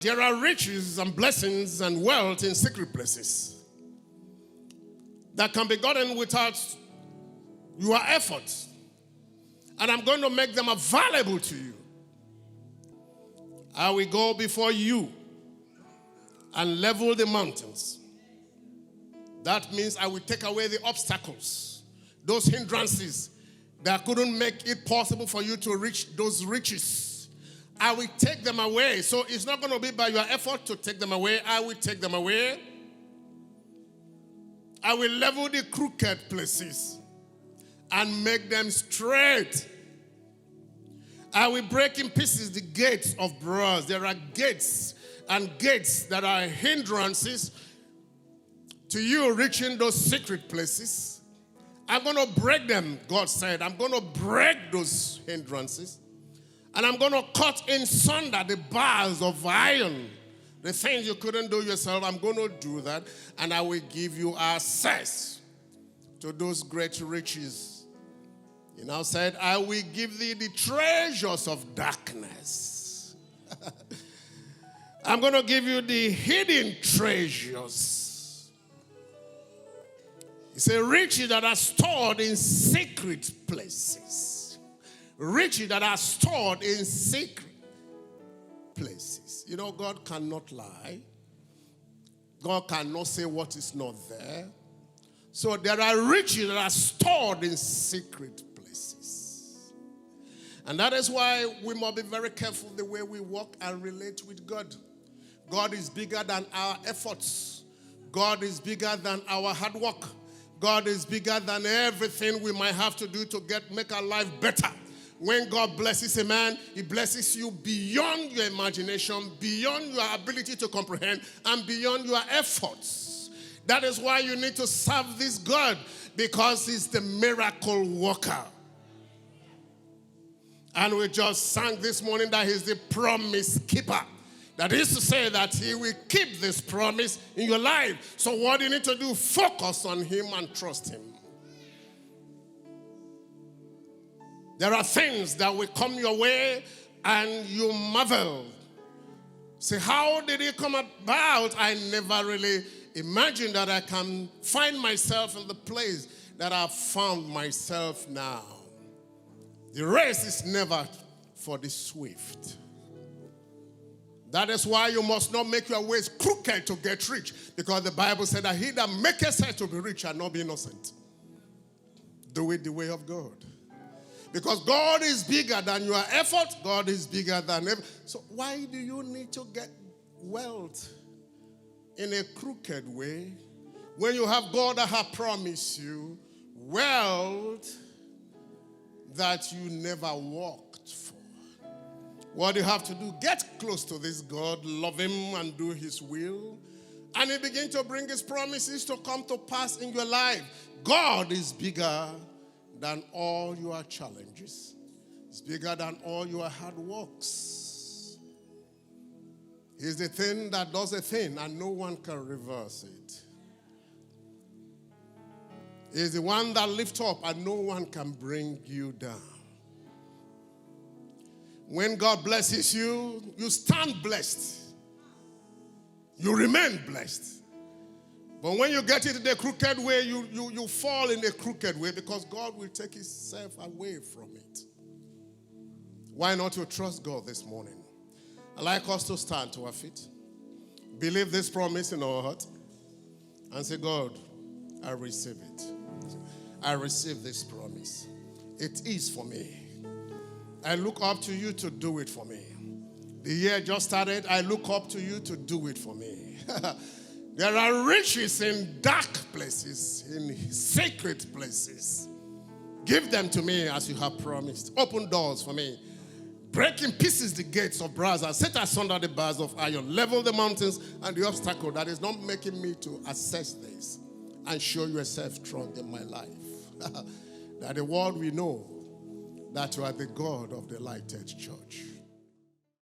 There are riches and blessings and wealth in secret places that can be gotten without your effort. And I'm going to make them available to you. I will go before you and level the mountains. That means I will take away the obstacles, those hindrances that couldn't make it possible for you to reach those riches. I will take them away. So it's not going to be by your effort to take them away. I will take them away. I will level the crooked places and make them straight. I will break in pieces the gates of brass. There are gates and gates that are hindrances to you reaching those secret places. I'm going to break them, God said. I'm going to break those hindrances. And I'm going to cut in sunder the bars of iron. The things you couldn't do yourself, I'm going to do that. And I will give you access to those great riches. He now said, I will give thee the treasures of darkness. I'm going to give you the hidden treasures. He said, riches that are stored in secret places. Riches that are stored in secret places. You know, God cannot lie. God cannot say what is not there. So there are riches that are stored in secret places. And that is why we must be very careful the way we walk and relate with God. God is bigger than our efforts. God is bigger than our hard work. God is bigger than everything we might have to do to make our life better. When God blesses a man, he blesses you beyond your imagination, beyond your ability to comprehend, and beyond your efforts. That is why you need to serve this God, because he's the miracle worker. And we just sang this morning that he's the promise keeper. That is to say that he will keep this promise in your life. So what you need to do, focus on him and trust him. There are things that will come your way and you marvel. Say, how did it come about? I never really imagined that I can find myself in the place that I've found myself now. The race is never for the swift. That is why you must not make your ways crooked to get rich. Because the Bible said that he that maketh haste to be rich shall not be innocent. Do it the way of God. Because God is bigger than your effort. God is bigger than ever. So why do you need to get wealth in a crooked way when you have God that has promised you wealth that you never worked for? What do you have to do? Get close to this God, love him and do his will. And he begins to bring his promises to come to pass in your life. God is bigger than all your challenges. It's bigger than all your hard works. He's the thing that does a thing and no one can reverse it. He's the one that lifts up and no one can bring you down. When God blesses you, you stand blessed. You remain blessed. But when you get into the crooked way, you fall in the crooked way because God will take himself away from it. Why not you trust God this morning? I'd like us to stand to our feet. Believe this promise in our heart. And say, God, I receive it. I receive this promise. It is for me. I look up to you to do it for me. The year just started. I look up to you to do it for me. There are riches in dark places, in sacred places. Give them to me as you have promised. Open doors for me. Break in pieces the gates of brass and set asunder the bars of iron. Level the mountains and the obstacle that is not making me to access this. And show yourself strong in my life. That the world will know that you are the God of the Lighted Church.